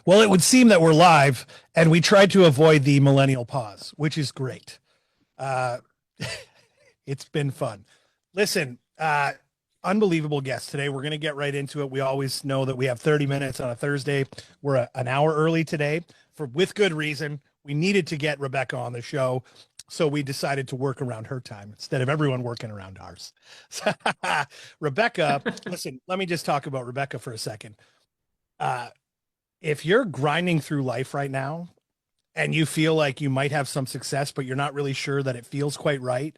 Well, it would seem that we're live, and we tried to avoid the millennial pause, which is great. Uh, it's been fun. Listen, unbelievable guest today. We're going to get right into it. We always know that we have 30 minutes on a Thursday. We're an hour early today for with good reason. We needed to get Rebecca on the show, so we decided to work around her time instead of everyone working around ours. Rebecca, listen, let me just talk about Rebecca for a second. Uh, if you're grinding through life right now and you feel like you might have some success, but you're not really sure that it feels quite right,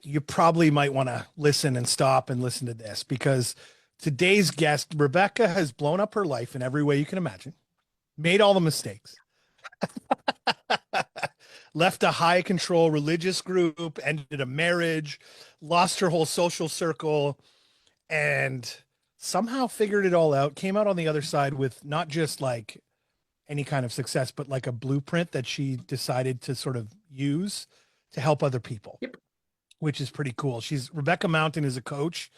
you probably might want to listen and stop and listen to this, because today's guest, Rebecca, has blown up her life in every way you can imagine, made all the mistakes, left a high control religious group, ended a marriage, lost her whole social circle, and somehow figured it all out, came out on the other side with not just like any kind of success, but like a blueprint that she decided to sort of use to help other people, Yep. which is pretty cool. Rebecca Mountain is a coach,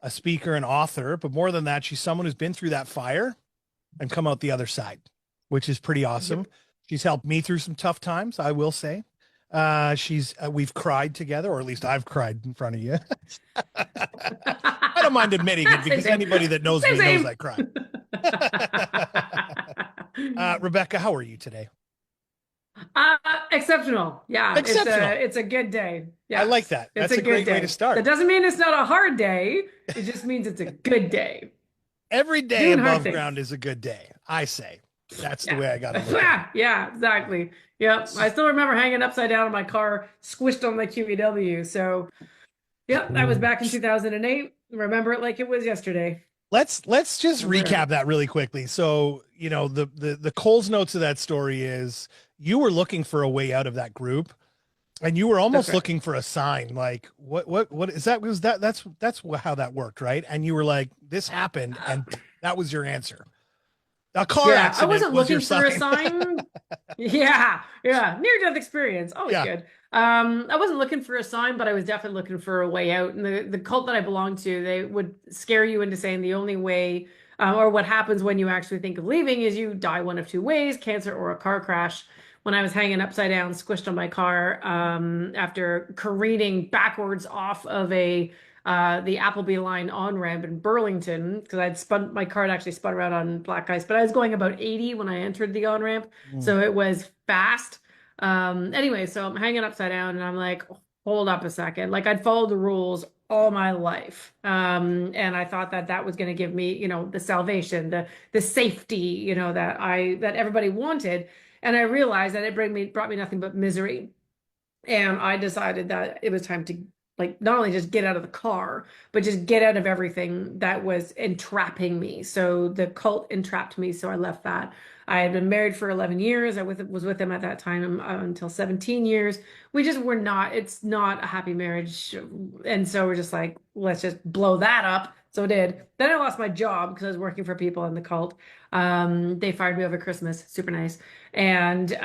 a speaker, and author, but more than that, she's someone who's been through that fire and come out the other side, which is pretty awesome. Yep. She's helped me through some tough times, I will say. We've cried together, or at least I've cried in front of you. I don't mind admitting it, because anybody that knows me knows I cry. Rebecca, how are you today? Exceptional. Yeah, Exceptional. It's a good day. Yeah, I like that. That's a great way to start. That doesn't mean it's not a hard day. It just means it's a good day. Every day above ground is a good day, I say. That's the way I got it. Yeah, exactly. Yep. I still remember hanging upside down in my car, squished on my QEW. So, yep, I was back in 2008. Remember it like it was yesterday. Let's just recap that really quickly. So, you know, the Coles notes of that story is you were looking for a way out of that group, and you were almost looking for a sign, like what is that? That's how that worked, right? And you were like, this happened, and that was your answer. A car accident. I wasn't looking for a sign. Yeah, near-death experience, always good. I wasn't looking for a sign, but I was definitely looking for a way out. And the cult that I belonged to, they would scare you into saying the only way, or what happens when you actually think of leaving, is you die one of two ways: cancer or a car crash. When I was hanging upside down, squished on my car, after careening backwards off of the Appleby line on-ramp in Burlington, because my car had actually spun around on black ice, but I was going about 80 when I entered the on-ramp. So it was fast. Anyway, so I'm hanging upside down and I'm like, hold up a second. Like, I'd followed the rules all my life. And I thought that was going to give me, the salvation, the safety, that everybody wanted. And I realized that it brought me nothing but misery. And I decided that it was time to, like, not only just get out of the car, but just get out of everything that was entrapping me. So the cult entrapped me, so I left that. I had been married for 11 years. I was with them at that time until 17 years. It's not a happy marriage. And so we're just like, let's just blow that up. So I did. Then I lost my job because I was working for people in the cult. They fired me over Christmas. Super nice. And so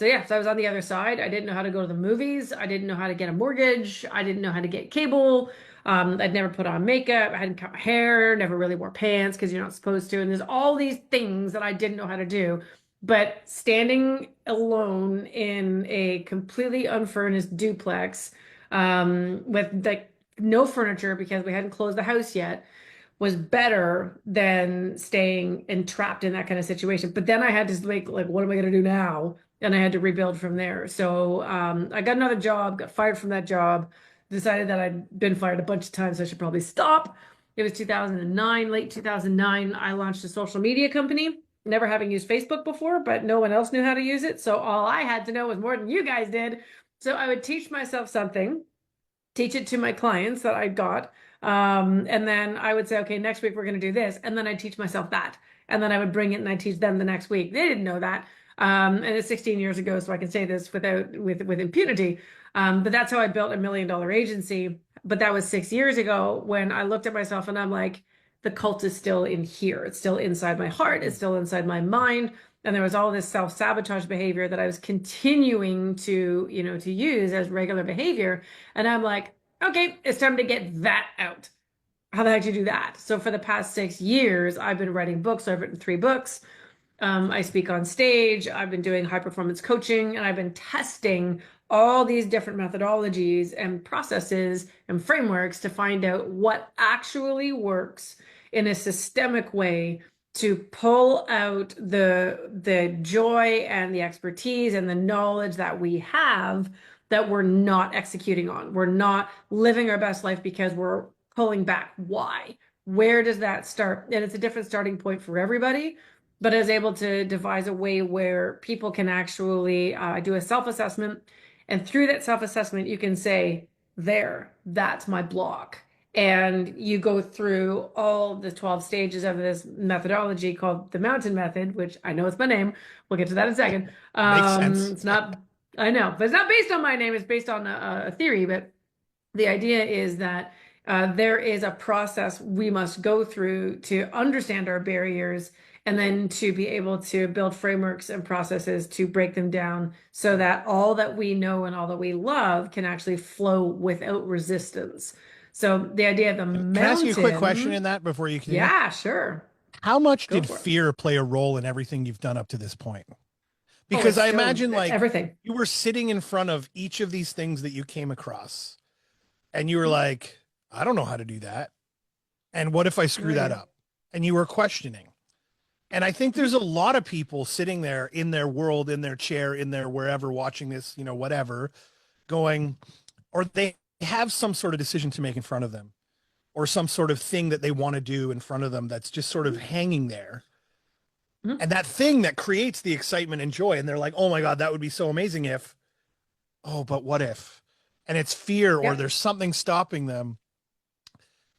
I was on the other side. I didn't know how to go to the movies. I didn't know how to get a mortgage. I didn't know how to get cable. I'd never put on makeup. I hadn't cut my hair, never really wore pants because you're not supposed to. And there's all these things that I didn't know how to do. But standing alone in a completely unfurnished duplex, with like no furniture because we hadn't closed the house yet, was better than staying entrapped in that kind of situation. But then I had to like, what am I going to do now? And I had to rebuild from there. So I got another job, got fired from that job, decided that I'd been fired a bunch of times, so I should probably stop. It was 2009, late 2009. I launched a social media company, never having used Facebook before, but no one else knew how to use it. So all I had to know was more than you guys did. So I would teach myself something, teach it to my clients that I got. And then I would say, okay, next week we're going to do this. And then I'd teach myself that. And then I would bring it and I'd teach them the next week. They didn't know that. And it's 16 years ago, so I can say this with impunity. But that's how I built $1 million agency. But that was 6 years ago when I looked at myself and I'm like, the cult is still in here. It's still inside my heart. It's still inside my mind. And there was all this self-sabotage behavior that I was continuing to use as regular behavior. And I'm like, okay, it's time to get that out. How the heck do you do that? So for the past 6 years, I've been writing books. I've written 3 books. I speak on stage. I've been doing high performance coaching, and I've been testing all these different methodologies and processes and frameworks to find out what actually works in a systemic way to pull out the joy and the expertise and the knowledge that we have that we're not executing on. We're not living our best life because we're pulling back. Why? Where does that start? And it's a different starting point for everybody, but is able to devise a way where people can actually do a self-assessment. And through that self-assessment, you can say, there, that's my block. And you go through all the 12 stages of this methodology called the mountain method, which I know it's my name. We'll get to that in a second. Makes sense. It's not, I know, but it's not based on my name. It's based on a theory. But the idea is that there is a process we must go through to understand our barriers and then to be able to build frameworks and processes to break them down so that all that we know and all that we love can actually flow without resistance. So the idea of the mountain. Can I ask you a quick question in that before you continue? Yeah, sure. How much Go did for it. fear play a role in everything you've done up to this point? Oh, Because it's I so imagine like everything. you were sitting in front of each of these things that you came across and you were like, I don't know how to do that. And what if I screw that up? And you were questioning. And I think there's a lot of people sitting there in their world, in their chair, in their wherever watching this, you know, whatever, going, or they have some sort of decision to make in front of them or some sort of thing that they want to do in front of them that's just sort of hanging there. Mhm. And that thing that creates the excitement and joy. And they're like, oh my God, that would be so amazing if, oh, but what if? And it's fear or Yeah. there's something stopping them.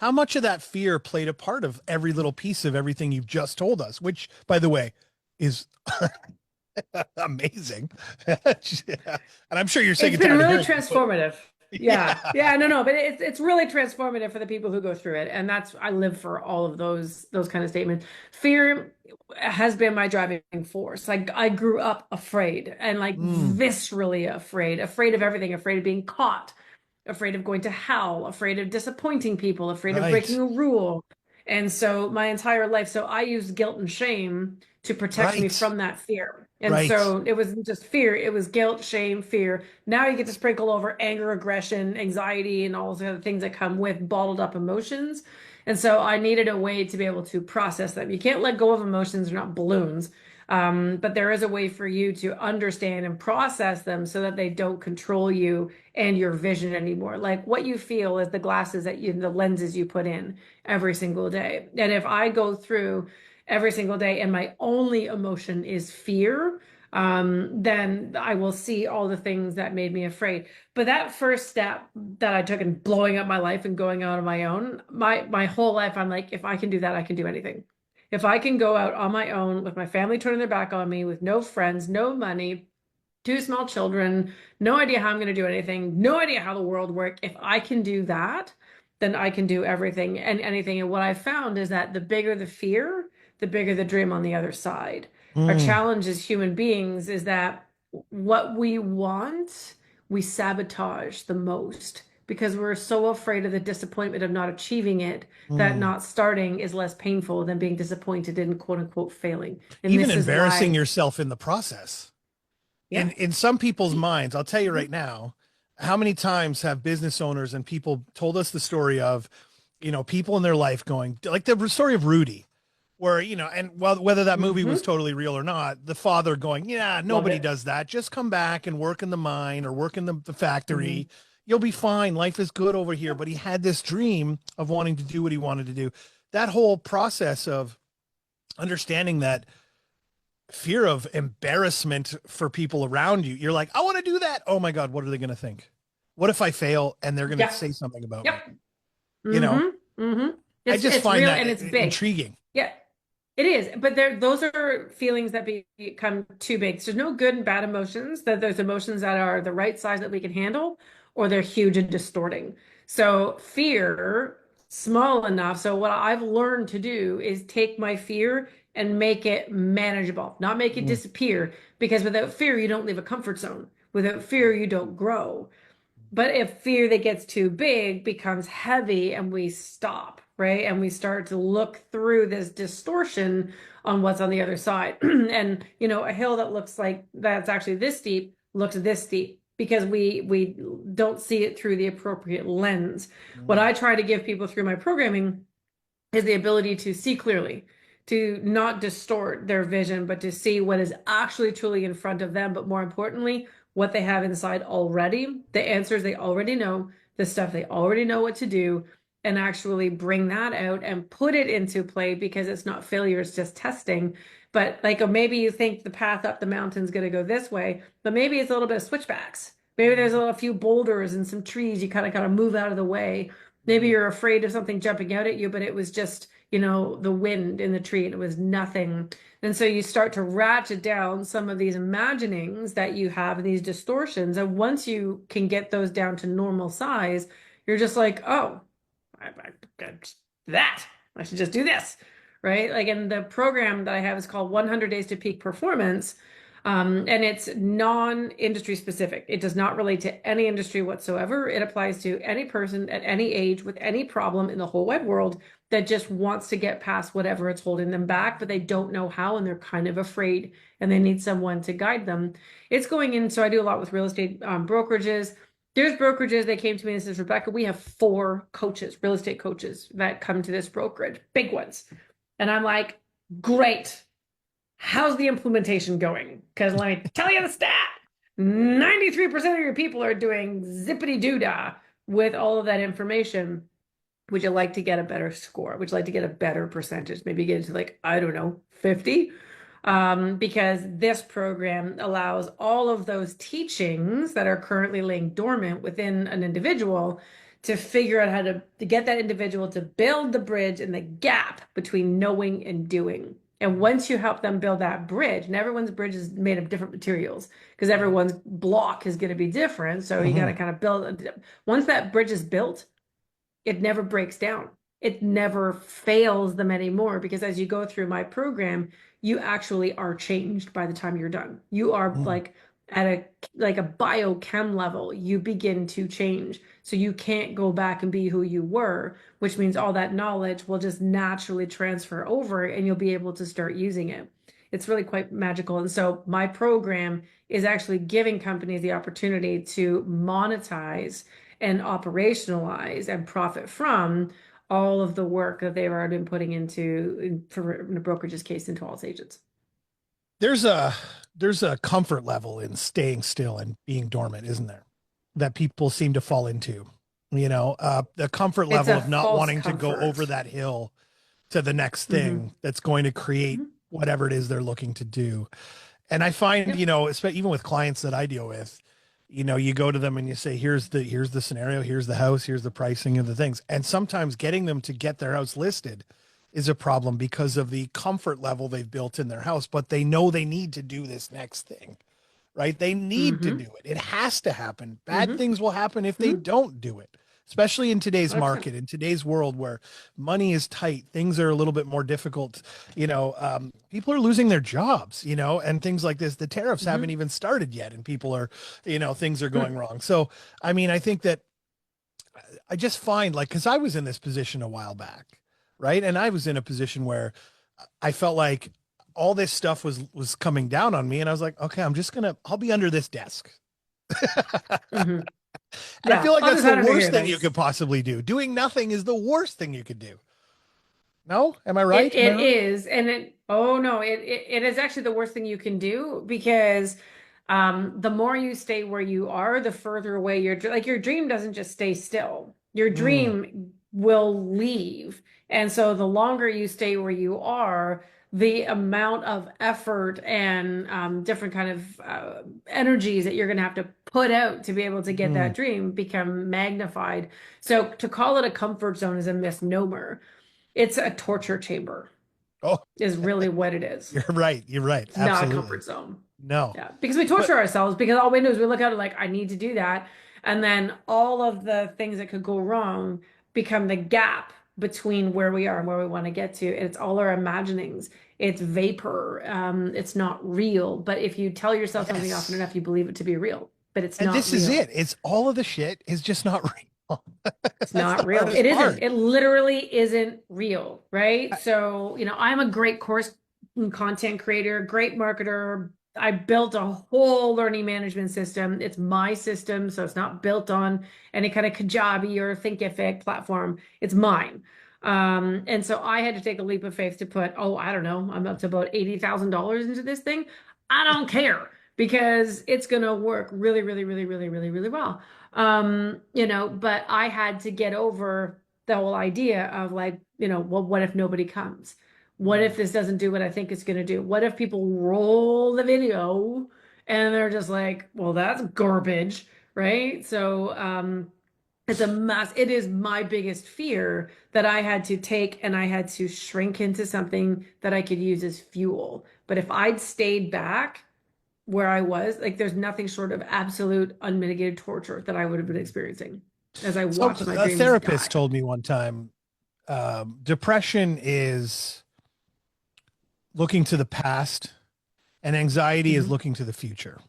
How much of that fear played a part of every little piece of everything you've just told us, which, by the way, is amazing. And I'm sure you're sick It's and been tired of really hearing it, but transformative. Yeah, no, but it's really transformative for the people who go through it, and that's I live for all of those kind of statements. Fear has been my driving force. Like I grew up afraid and like viscerally afraid of everything, afraid of being caught, afraid of going to hell, afraid of disappointing people, afraid of breaking Right, a rule. And so my entire life, so I used guilt and shame to protect me right, from that fear. And right. so it wasn't just fear, it was guilt, shame, fear. Now you get to sprinkle over anger, aggression, anxiety, and all the other things that come with bottled up emotions. And so I needed a way to be able to process them. You can't let go of emotions, they're not balloons. But there is a way for you to understand and process them so that they don't control you and your vision anymore. Like what you feel is the glasses that you, the lenses you put in every single day. And if I go through every single day and my only emotion is fear, then I will see all the things that made me afraid. But that first step that I took in blowing up my life and going out on my own, my whole life, I'm like, if I can do that, I can do anything. If I can go out on my own with my family turning their back on me, with no friends, no money, two small children, no idea how I'm going to do anything, no idea how the world works. If I can do that, then I can do everything and anything. And what I found is that the bigger the fear, the bigger the dream on the other side. Our Mm, challenge as human beings is that what we want, we sabotage the most because we're so afraid of the disappointment of not achieving it that mm. not starting is less painful than being disappointed in quote unquote failing. And Even this is embarrassing why, yourself in the process. yeah. In some people's Mhm. minds, I'll tell you right now, how many times have business owners and people told us the story of, you know, people in their life going like the story of Rudy, where, you know, and well, whether that movie was Mhm. totally real or not, the father going, yeah, Loved nobody it. does that. Just come back and work in the mine or work in the factory. Mhm. You'll be fine. Life is good over here. But he had this dream of wanting to do what he wanted to do. That whole process of understanding that fear of embarrassment for people around you. You're like, I want to do that. Oh my God, what are they going to think? What if I fail and they're going to Yeah. say something about me? Yep. You know, Mm-hmm. Mm-hmm. I It's just it's find real that and it's big. intriguing. Yeah, it is. But there, those are feelings that become too big. So there's no good and bad emotions. That there's emotions that are the right size that we can handle, or they're huge and distorting. So fear, small enough. So what I've learned to do is take my fear and make it manageable, not make it Mm. disappear. Because without fear, you don't leave a comfort zone. Without fear, you don't grow. But if fear that gets too big becomes heavy and we stop. right? And we start to look through this distortion on what's on the other side. And, a hill that looks like that's actually this steep looks this steep because we don't see it through the appropriate lens. What I try to give people through my programming is the ability to see clearly, to not distort their vision, but to see what is actually truly in front of them, but more importantly, what they have inside already, the answers they already know, the stuff they already know what to do, and actually bring that out and put it into play, because it's not failure, it's just testing. But or maybe you think the path up the mountain is going to go this way, but maybe it's a little bit of switchbacks. Maybe there's a few boulders and some trees you kind of got to move out of the way. Maybe you're afraid of something jumping out at you, but it was just, the wind in the tree and it was nothing. And so you start to ratchet down some of these imaginings that you have, these distortions. And once you can get those down to normal size, you're just like, oh, I should just do this, right? And the program that I have is called 100 Days to Peak Performance. And it's non-industry specific. It does not relate to any industry whatsoever. It applies to any person at any age with any problem in the whole wide world that just wants to get past whatever it's holding them back, but they don't know how and they're kind of afraid and they need someone to guide them. It's going in. So I do a lot with real estate brokerages. There's brokerages that came to me and says, Rebecca, we have 4 coaches, real estate coaches that come to this brokerage, big ones. And I'm like, great. How's the implementation going? Because let me tell you the stat. 93% of your people are doing zippity doo-dah with all of that information. Would you like to get a better score? Would you like to get a better percentage? Maybe get into I don't know, 50? Because this program allows all of those teachings that are currently laying dormant within an individual to figure out how to get that individual to build the bridge and the gap between knowing and doing. And once you help them build that bridge, and everyone's bridge is made of different materials because everyone's block is going to be different. So you got to kind of build. Once that bridge is built, it never breaks down. It never fails them anymore, because as you go through my program, you actually are changed by the time you're done. You are at a biochem level, you begin to change. So you can't go back and be who you were, which means all that knowledge will just naturally transfer over and you'll be able to start using it. It's really quite magical. And so my program is actually giving companies the opportunity to monetize and operationalize and profit from all of the work that they've already been putting into, in the brokerage's case, into all its agents. There's a comfort level in staying still and being dormant, isn't there? That people seem to fall into, the comfort level of not wanting to go over that hill to the next thing that's going to create whatever it is they're looking to do. And I find, especially even with clients that I deal with, you go to them and you say, here's the scenario, here's the house, here's the pricing of the things. And sometimes getting them to get their house listed is a problem because of the comfort level they've built in their house, but they know they need to do this next thing, right? They need to do it. It has to happen. Bad things will happen if they don't do it, especially in today's market, in today's world where money is tight, things are a little bit more difficult. People are losing their jobs, and things like this. The tariffs haven't even started yet, and people are, things are going wrong. So, I mean, I think that I just find because I was in this position a while back, right? And I was in a position where I felt like all this stuff was coming down on me. And I was like, okay, I'll be under this desk. And I feel like that's the worst thing you could possibly do. Doing nothing is the worst thing you could do. No? Am I right? It is. And it is actually the worst thing you can do, because the more you stay where you are, the further away your dream doesn't just stay still. Your dream will leave. And so the longer you stay where you are, the amount of effort and different kind of energies that you're going to have to put out to be able to get that dream become magnified. So to call it a comfort zone is a misnomer. It's a torture chamber. Is really what it is. You're right. It's not a comfort zone. No. Yeah, because we torture ourselves, because all we do is we look at it I need to do that. And then all of the things that could go wrong become the gap between where we are and where we want to get to. It's all our imaginings. It's vapor. It's not real. But if you tell yourself something often enough, you believe it to be real. But it's not. And this is it. It's all of the shit is just not real. It's That's not the real. hardest It isn't. part. It literally isn't real, right? So, I'm a great course and content creator, great marketer. I built a whole learning management system. It's my system, so it's not built on any kind of Kajabi or Thinkific platform. It's mine. And so I had to take a leap of faith to put, oh, I don't know, I'm up to about $80,000 into this thing. I don't care because it's going to work really, really, really, really, really, really well. But I had to get over the whole idea of like, well, what if nobody comes? What if this doesn't do what I think it's going to do? What if people roll the video and they're just like, well, that's garbage, right? So, it is my biggest fear that I had to take and I had to shrink into something that I could use as fuel. But if I'd stayed back where I was, like there's nothing short of absolute unmitigated torture that I would have been experiencing as I So watched my a dreams therapist die. told me one time, depression is looking to the past and anxiety is Mhm. looking to the future.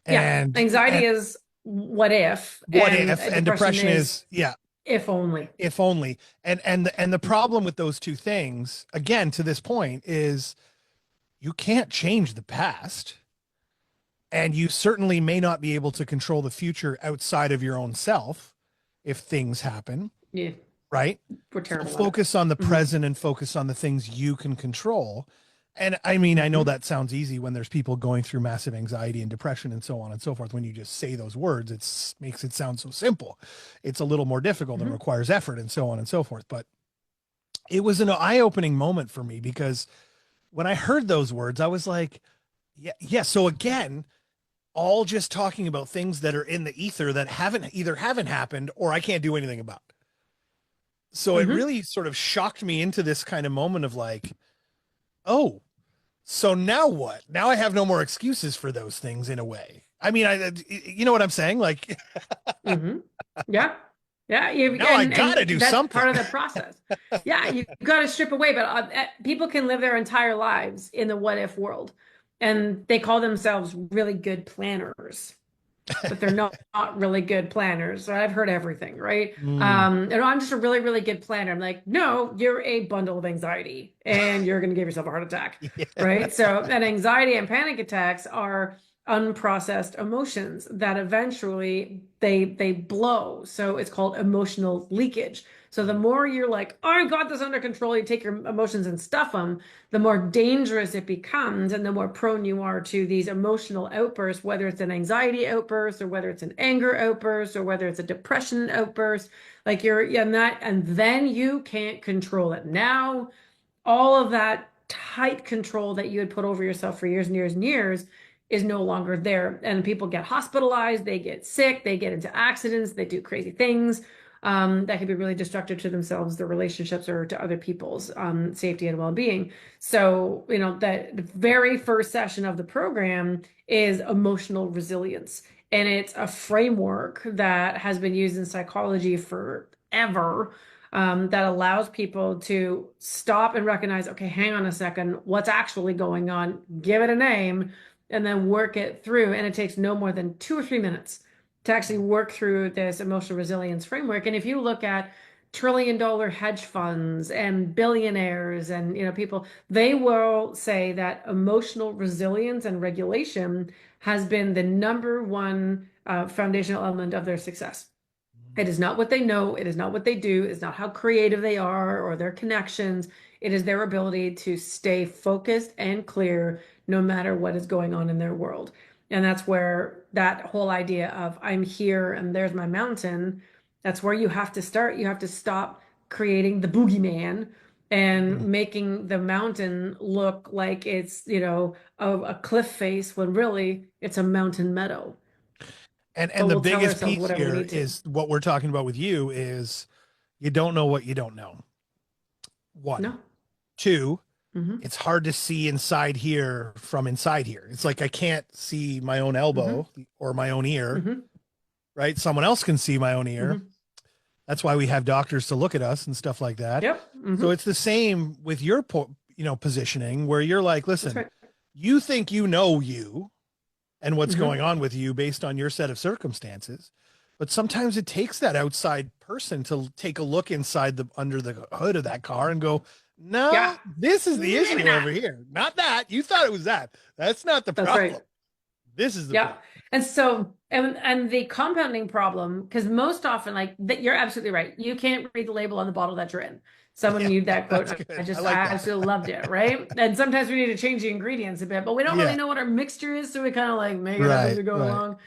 Yeah, And anxiety is what if, what and if, and depression depression is is, yeah, if only. if only. And the problem with those two things, again, to this point, is you can't change the past. And you certainly may not be able to control the future outside of your own self if things happen, Yeah, right? we're So terrible at it. focus on the Hmm. present and focus on the things you can control. And I mean, I know Hmm. that sounds easy when there's people going through massive anxiety and depression and so on and so forth. When you just say those words, it makes it sound so simple. It's a little more difficult and Hmm. requires effort and so on and so forth. But it was an eye-opening moment for me because when I heard those words, I was like, yeah, yeah. So again, all just talking about things that are in the ether that haven't happened or I can't do anything about. So it Hmm. really sort of shocked me into this kind of moment of like, oh, so now what? Now I have no more excuses for those things in a way. I mean, you know what I'm saying? Like Hmm. Yeah. Yeah. now I gotta And do that's something. part of the process. Yeah. You got to strip away, but people can live their entire lives in the what if world and they call themselves really good planners, but they're not really good planners. I've heard everything, right? Mm. I'm just a really, really good planner. I'm like, no, you're a bundle of anxiety and you're going to give yourself a heart attack, Yeah. right? So, and anxiety and panic attacks are unprocessed emotions that eventually they blow. So it's called emotional leakage. So the more you're like, oh, I got this under control, you take your emotions and stuff them, the more dangerous it becomes and the more prone you are to these emotional outbursts, whether it's an anxiety outburst or whether it's an anger outburst or whether it's a depression outburst. Like you're in that, and then you can't control it. Now, all of that tight control that you had put over yourself for years and years and years is no longer there. And people get hospitalized, they get sick, they get into accidents, they do crazy things that can be really destructive to themselves, their relationships, or to other people's safety and well-being. So, the very first session of the program is emotional resilience. And it's a framework that has been used in psychology forever, that allows people to stop and recognize, okay, hang on a second, what's actually going on? Give it a name and then work it through. And it takes no more than 2 or 3 minutes to actually work through this emotional resilience framework. And if you look at trillion-dollar hedge funds and billionaires and people, they will say that emotional resilience and regulation has been the number one foundational element of their success. It is not what they know. It is not what they do. It's not how creative they are or their connections. It is their ability to stay focused and clear no matter what is going on in their world. And that's where that whole idea of I'm here and there's my mountain, that's where you have to start. You have to stop creating the boogeyman and Mm. making the mountain look like it's, a cliff face when really it's a mountain meadow. And But the we'll tell biggest ourselves piece whatever we here need to. is what we're talking about with you is you don't know what you don't know. One. No. Two, Hmm. it's hard to see inside here from inside here. It's like I can't see my own elbow Hmm. or my own ear, Hmm. right? Someone else can see my own ear. Hmm. That's why we have doctors to look at us and stuff like that. Yep. So Hmm. it's the same with your positioning where you're like, That's listen, right. you think you know you and what's Hmm. going on with you based on your set of circumstances. But sometimes it takes that outside person to take a look inside the under the hood of that car and go, Yeah, no, this is the maybe issue not. over here. Not that. You thought it was that. That's not the That's problem. right. This is the Yeah. problem. And so, and the compounding problem, because most often, like that, you're absolutely right. You can't read the label on the bottle that you're in. Someone Yeah, used that quote. that's And good. I I like that. absolutely loved it, right? And sometimes we need to change the ingredients a bit, but we don't really Yeah. know what our mixture is, so we kind of like make it up as Right. we go Right. along.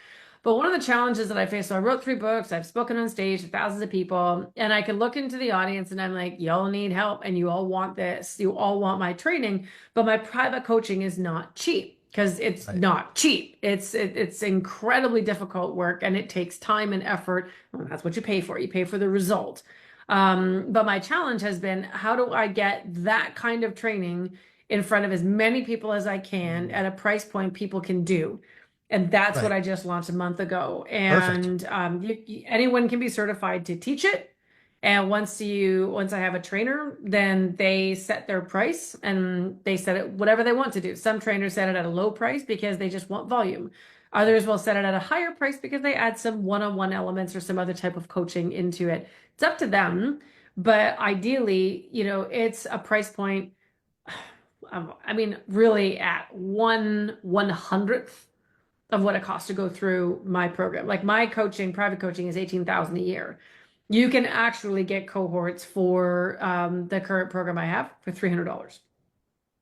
But one of the challenges that I face, so I wrote 3 books, I've spoken on stage to thousands of people, and I can look into the audience and I'm like, y'all need help and you all want this. You all want my training, but my private coaching is not cheap because it's Right. not cheap. It's incredibly difficult work and it takes time and effort. Well, that's what you pay for. You pay for the result. But my challenge has been how do I get that kind of training in front of as many people as I can Mm, at a price point people can do? And that's what right. I just launched a month ago. Perfect. And anyone can be certified to teach it. And once I have a trainer, then they set their price and they set it whatever they want to do. Some trainers set it at a low price because they just want volume. Others will set it at a higher price because they add some one-on-one elements or some other type of coaching into it. It's up to them. But ideally, it's a price point. I mean, really at 1/100th of what it costs to go through my program. Like my coaching, private coaching is 18,000 a year. You can actually get cohorts for the current program I have for $300.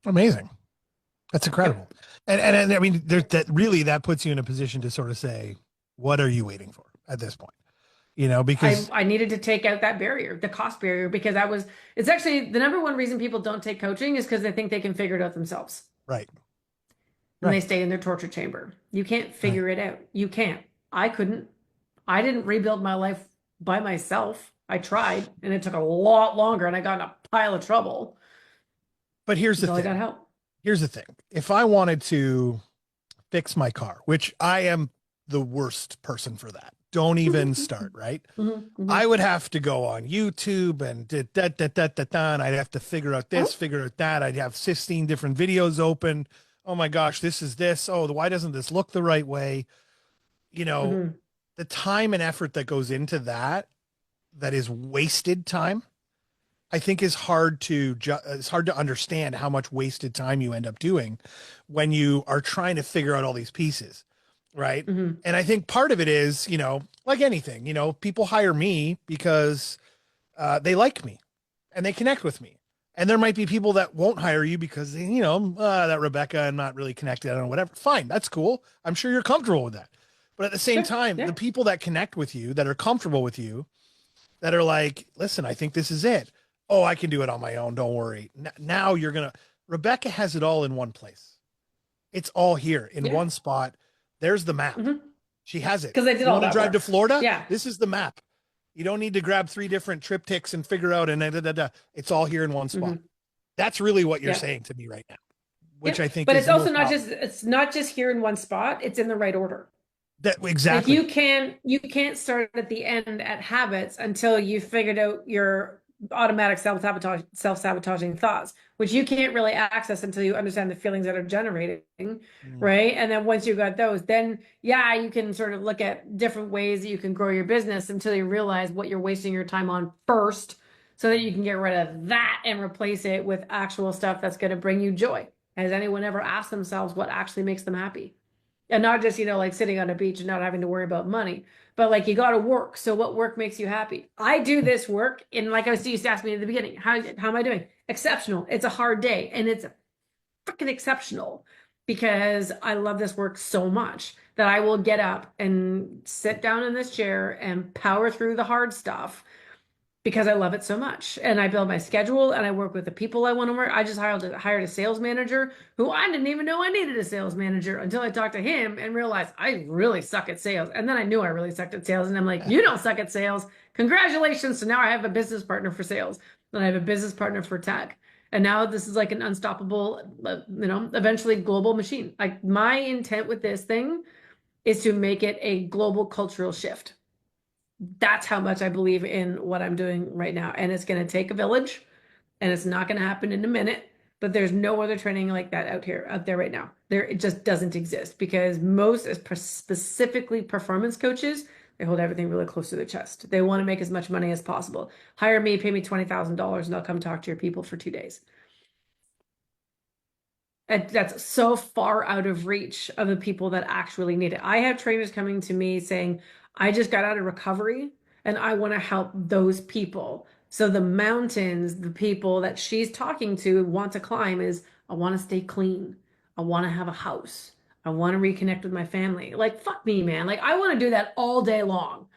Amazing. That's Yep. incredible. And I mean, there's that really that puts you in a position to sort of say, what are you waiting for at this point? I, Because I needed to take out that barrier, the cost barrier, because it's actually the number one reason people don't take coaching is because they think they can figure it out themselves right, and they right, stay in their torture chamber. You can't right. figure it out. You can't. I couldn't. I didn't rebuild my life by myself. I tried and it took a lot longer and I got in a pile of trouble But here's the until I got thing. help. Here's the thing. If I wanted to fix my car, which I am the worst person for that, don't even start, right? Hmm. I Hmm. would have to go on YouTube and and I'd have to figure out this, figure out that. I'd have 16 different videos open. Oh my gosh, this is this. Oh, why doesn't this look the right way? You know, Hmm. the time and effort that goes into that, that is wasted time, I think is hard to it's hard to understand how much wasted time you end up doing when you are trying to figure out all these pieces, right? Hmm. And I think part of it is, like anything, people hire me because they like me and they connect with me. And there might be people that won't hire you because that Rebecca, I'm not really connected, I don't know, whatever. Fine, that's cool. I'm sure you're comfortable with that. But at the same Sure. time, the Yeah. people that connect with you, that are comfortable with you, that are like, listen, I think this is it. Oh, I can do it on my own. Don't worry. Now Rebecca has it all in one place. It's all here in Yeah. one spot. There's the map. Hmm. She has it. Because I did You all want to that drive to work. Florida? Yeah. This is the map. You don't need to grab 3 different triptychs and figure out and da, da, da. It's all here in one spot. Hmm. That's really what you're Yeah. saying to me right now, which Yep. I think But is it's the also most not powerful. just it's not just here in one spot, it's in the right order. That Like exactly. you can't start at the end at habits until you figured out your automatic self-sabotaging thoughts, which you can't really access until you understand the feelings that are generating, Mm, right? And then once you got those, then yeah, you can sort of look at different ways that you can grow your business until you realize what you're wasting your time on first, so that you can get rid of that and replace it with actual stuff that's going to bring you joy. Has anyone ever asked themselves what actually makes them happy? And not just, like sitting on a beach and not having to worry about money, but like you got to work. So what work makes you happy? I do this work. And like I was used to ask me at the beginning, how am I doing? Exceptional. It's a hard day and it's freaking exceptional because I love this work so much that I will get up and sit down in this chair and power through the hard stuff because I love it so much. And I build my schedule and I work with the people I want to work. I just hired a sales manager who I didn't even know I needed a sales manager until I talked to him and realized I really suck at sales. And then I knew I really sucked at sales. And I'm like, you don't suck at sales. Congratulations. So now I have a business partner for sales and I have a business partner for tech. And now this is like an unstoppable, eventually global machine. Like my intent with this thing is to make it a global cultural shift. That's how much I believe in what I'm doing right now. And it's going to take a village and it's not going to happen in a minute, but there's no other training like that out there right now. It just doesn't exist because most specifically performance coaches, They hold everything really close to their chest. They want to make as much money as possible. Hire me, pay me $20,000, and they'll come talk to your people for 2 days. And that's so far out of reach of the people that actually need it. I have trainers coming to me saying, I just got out of recovery and I want to help those people. So the mountains, the people that she's talking to want to climb is, I want to stay clean. I want to have a house. I want to reconnect with my family. Like, fuck me, man. Like, I want to do that all day long,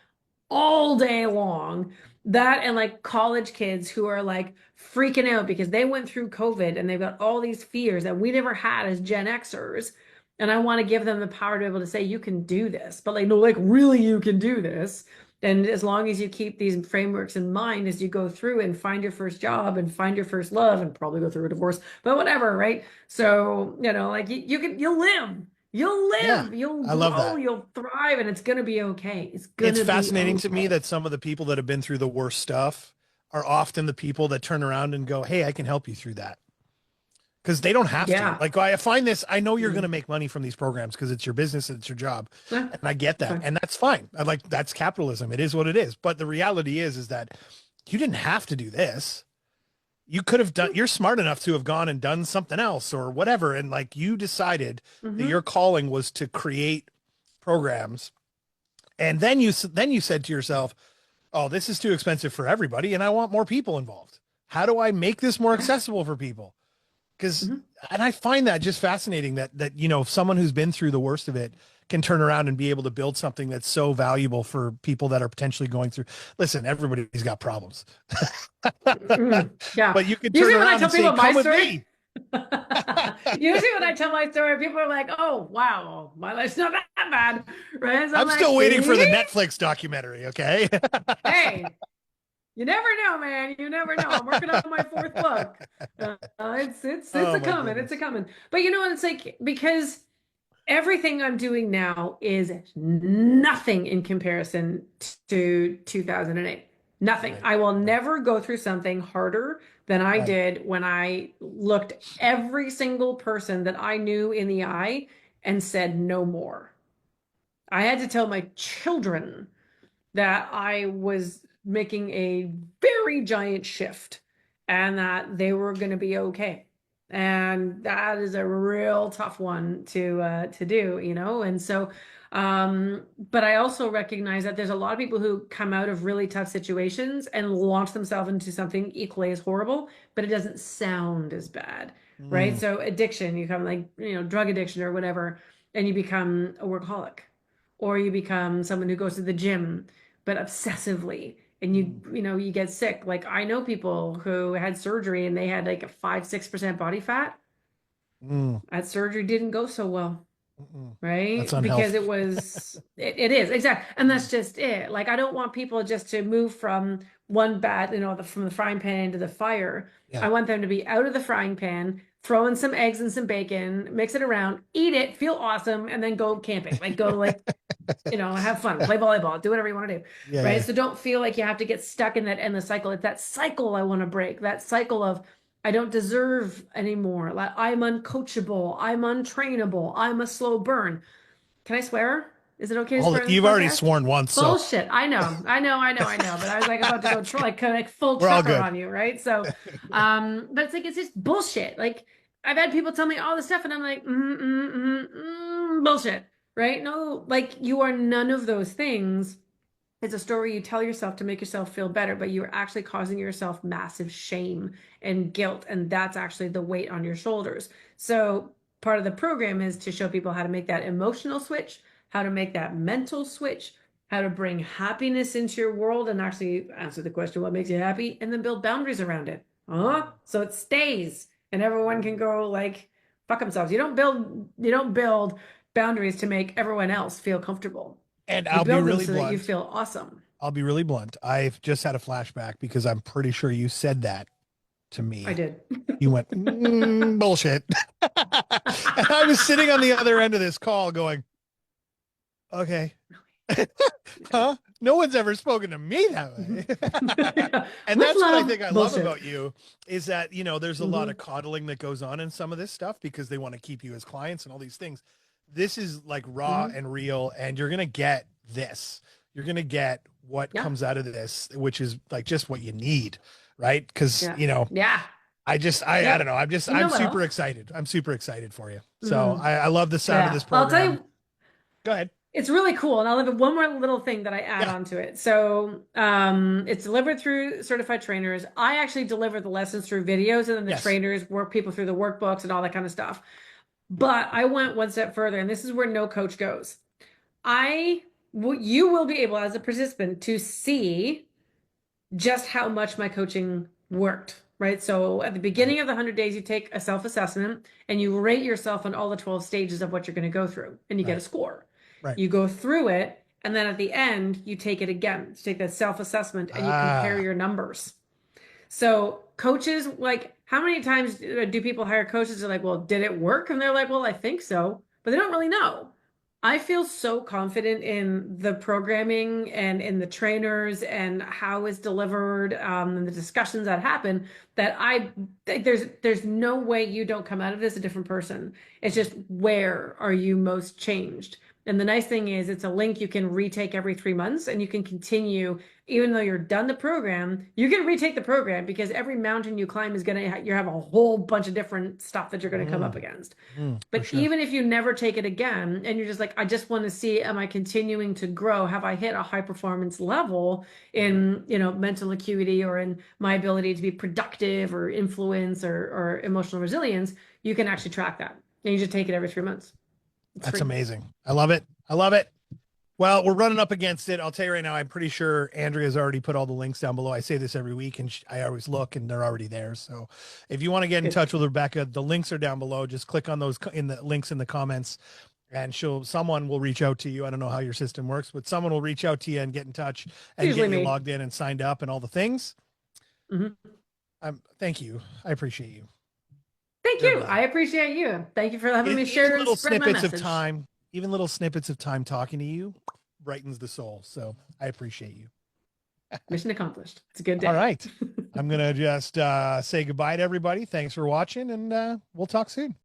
all day long. That and like college kids who are like freaking out because they went through COVID and they've got all these fears that we never had as Gen Xers. And I want to give them the power to be able to say, you can do this, but like, no, like really, you can do this. And as long as you keep these frameworks in mind as you go through and find your first job and find your first love and probably go through a divorce, but whatever, right? So, like you'll live. You'll live, you'll I love grow, that. you'll thrive, and it's gonna be okay. It's gonna It's be fascinating to me okay. that some of the people that have been through the worst stuff are often the people that turn around and go, hey, I can help you through that. Because they don't have to. Yeah. Like, I find this, I know you're going to Mm. make money from these programs because it's your business and it's your job. Yeah, And I get it's that. fine. And that's fine. I like, that's capitalism. It is what it is. But the reality is that you didn't have to do this. You could have done, you're smart enough to have gone and done something else or whatever. And like, you decided that Mm-hmm. your calling was to create programs. And then you said to yourself, oh, this is too expensive for everybody. And I want more people involved. How do I make this more Yeah. accessible for people? Because, Mm-hmm. and I find that just fascinating that someone who's been through the worst of it can turn around and be able to build something that's so valuable for people that are potentially going through. Listen, everybody's got problems. Mm-hmm. Yeah. But you could turn Usually when I around tell and say, people my come with story, me. usually when I tell my story, people are like, "Oh, wow, my life's not that bad," right? So I'm I'm like, still waiting for the "See? Netflix documentary. Okay. Hey, you never know, man. You never know. I'm working on my fourth book. It's Oh a my coming. It's a goodness. coming. But you know what? It's like because everything I'm doing now is nothing in comparison to 2008. Nothing. Right. I will Right. never go through something harder than I Right. did when I looked every single person that I knew in the eye and said no more. I had to tell my children that I was making a very giant shift and that they were going to be okay. And that is a real tough one to do, And so, but I also recognize that there's a lot of people who come out of really tough situations and launch themselves into something equally as horrible, but it doesn't sound as bad, right? Mm, So addiction, you come like, drug addiction or whatever, and you become a workaholic, or you become someone who goes to the gym but obsessively, and you mm, you know you get sick. Like I know people who had surgery and they had like a 5-6% body fat. mm, That surgery didn't go so well, mm. That's right? Because unhealthy. it is exactly, and that's just it. Like I don't want people just to move from one bad, from the frying pan into the fire. Yeah. I want them to be out of the frying pan, throw in some eggs and some bacon, mix it around, eat it, feel awesome, and then go camping. Like go to have fun, play volleyball, do whatever you want to do, Yeah. right? Yeah. So don't feel like you have to get stuck in that endless cycle. It's that cycle I want to break, that cycle of I don't deserve anymore. Like I'm uncoachable, I'm untrainable, I'm a slow burn. Can I swear? Is it okay to swear on this You've already podcast? sworn once, so Bullshit. I know. But I was like about to go like full we're all trucker good. on you, right? So, but it's like it's just bullshit. Like I've had people tell me all this stuff, and I'm like, bullshit, right? No, like you are none of those things. It's a story you tell yourself to make yourself feel better, but you're actually causing yourself massive shame and guilt, and that's actually the weight on your shoulders. So part of the program is to show people how to make that emotional switch, how to make that mental switch, how to bring happiness into your world and actually answer the question, what makes you happy? And then build boundaries around it. So it stays and everyone can go like fuck themselves. You don't build boundaries to make everyone else feel comfortable. And You I'll be build them really so that you blunt. feel awesome. I'll be really blunt. I've just had a flashback because I'm pretty sure you said that to I me. did. You went, bullshit. And I was sitting on the other end of this call going, okay. Huh? No one's ever spoken to me that way. And With that's what I love, think I love bullshit. about you is that, there's a lot of Mhm. coddling that goes on in some of this stuff because they want to keep you as clients and all these things. This is like raw Mhm. and real, and you're going to get this. you're going to get what Yeah. comes out of this, which is like just what you need, right? Because, Yeah. you know, Yeah. I don't Yep. know. You know I'm what super else? excited. I'm super excited for you. So Mhm. I love the sound of Yeah. this I'll tell program. you, Go ahead. it's really cool. And I'll have one more little thing that I add Yeah. on to it. So it's delivered through certified trainers. I actually deliver the lessons through videos, and then the Yes. trainers work people through the workbooks and all that kind of stuff. But I went one step further, and this is where no coach goes. You will be able, as a participant, to see just how much my coaching worked, right? So at the Right. beginning of the 100 days, you take a self-assessment and you rate yourself on all the 12 stages of what you're going to go through, and you get a Right. score. Right. You go through it, and then at the end, you take it again. You take that self-assessment and you compare Ah, your numbers. So coaches, like, how many times do people hire coaches? They're like, well, did it work? And they're like, well, I think so, but they don't really know. I feel so confident in the programming and in the trainers and how it's delivered, and the discussions that happen, that I think there's no way you don't come out of this a different person. It's just, where are you most changed? And the nice thing is, it's a link you can retake every 3 months, and you can continue even though you're done the program. You can retake the program, because every mountain you climb is you have a whole bunch of different stuff that you're going to come up mm, against. for But sure. even if you never take it again, and you're just like, I just want to see, am I continuing to grow? Have I hit a high performance level in, mental acuity, or in my ability to be productive, or influence, or emotional resilience? You can actually track that. And you just take it every 3 months. It's That's free. amazing. I love it. I love it. Well, we're running up against it. I'll tell you right now, I'm pretty sure Andrea's already put all the links down below. I say this every week, and I always look, and they're already there. So if you want to get in Good. touch with Rebecca, the links are down below. Just click on those in the links in the comments, and someone will reach out to you. I don't know how your system works, but someone will reach out to you and get in touch It's and get usually you me. logged in and signed up and all the things. Mhm. Thank you. I appreciate you. Thank You're you. amazing. I appreciate you. Thank you for having me Even share and little spread my snippets of message. time, even little snippets of time talking to you brightens the soul. So I appreciate you. Mission accomplished. It's a good All day. right. I'm going to just say goodbye to everybody. Thanks for watching, and we'll talk soon.